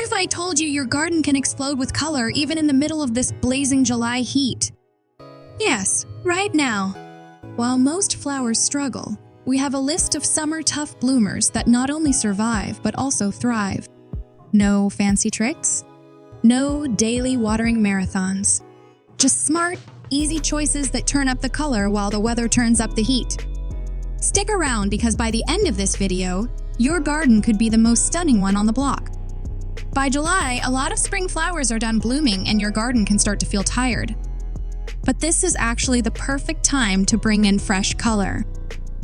if I told you your garden can explode with color even in the middle of this blazing July heat? Yes, right now. While most flowers struggle, we have a list of summer tough bloomers that not only survive but also thrive. No fancy tricks, no daily watering marathons. Just smart, easy choices that turn up the color while the weather turns up the heat. Stick around because by the end of this video, your garden could be the most stunning one on the block. By July, a lot of spring flowers are done blooming and your garden can start to feel tired. But this is actually the perfect time to bring in fresh color.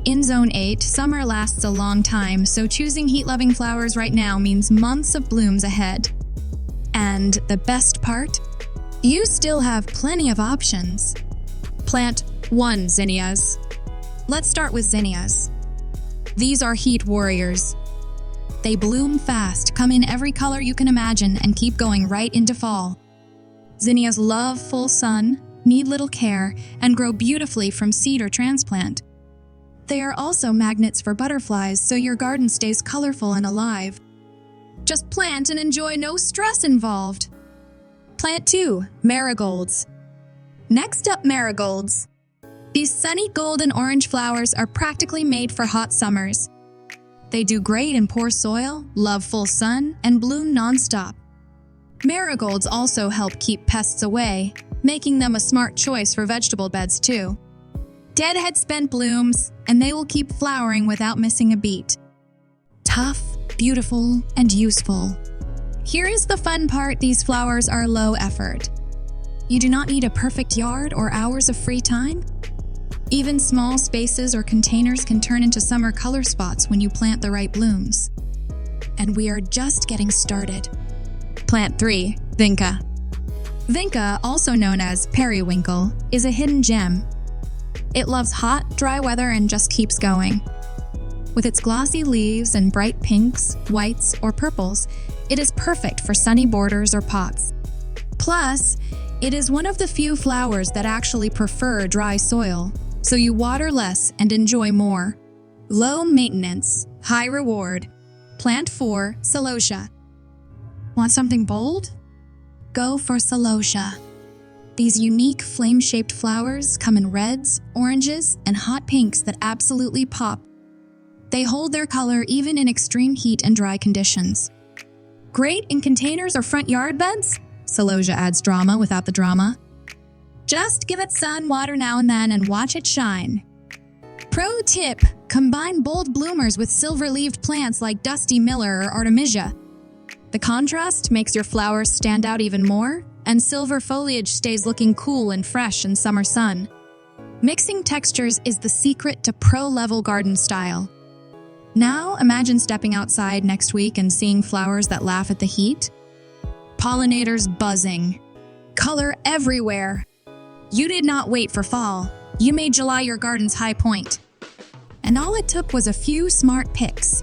In Zone 8, summer lasts a long time, so choosing heat-loving flowers right now means months of blooms ahead. And the best part? You still have plenty of options. Plant 1 Zinnias. Let's start with Zinnias. These are heat warriors. They bloom fast, come in every color you can imagine, and keep going right into fall. Zinnias love full sun, need little care, and grow beautifully from seed or transplant. They are also magnets for butterflies, so your garden stays colorful and alive. Just plant and enjoy, no stress involved. Plant 2 Marigolds. Next up, Marigolds. These sunny golden orange flowers are practically made for hot summers. They do great in poor soil, love full sun, and bloom nonstop. Marigolds also help keep pests away, making them a smart choice for vegetable beds too. Deadhead spent blooms, and they will keep flowering without missing a beat. Tough, beautiful, and useful. Here is the fun part: these flowers are low effort. You do not need a perfect yard or hours of free time. Even small spaces or containers can turn into summer color spots when you plant the right blooms. And we are just getting started. Plant 3 Vinca. Vinca, also known as periwinkle, is a hidden gem. It loves hot, dry weather and just keeps going. With its glossy leaves and bright pinks, whites, or purples, it is perfect for sunny borders or pots. Plus, it is one of the few flowers that actually prefer dry soil, so you water less and enjoy more. Low maintenance, high reward. Plant 4 Celosia. Want something bold? Go for Celosia. These unique flame-shaped flowers come in reds, oranges, and hot pinks that absolutely pop. They hold their color even in extreme heat and dry conditions. Great in containers or front yard beds? Celosia adds drama without the drama. Just give it sun, water now and then, and watch it shine. Pro tip: combine bold bloomers with silver-leaved plants like Dusty Miller or Artemisia. The contrast makes your flowers stand out even more, and silver foliage stays looking cool and fresh in summer sun. Mixing textures is the secret to pro-level garden style. Now imagine stepping outside next week and seeing flowers that laugh at the heat. Pollinators buzzing. Color everywhere. You did not wait for fall. You made July your garden's high point. And all it took was a few smart picks.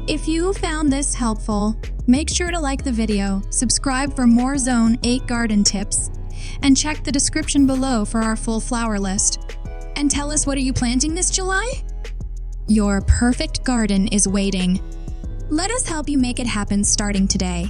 If you found this helpful, make sure to like the video, subscribe for more Zone 8 garden tips, and check the description below for our full flower list. And tell us, what are you planting this July? Your perfect garden is waiting. Let us help you make it happen starting today.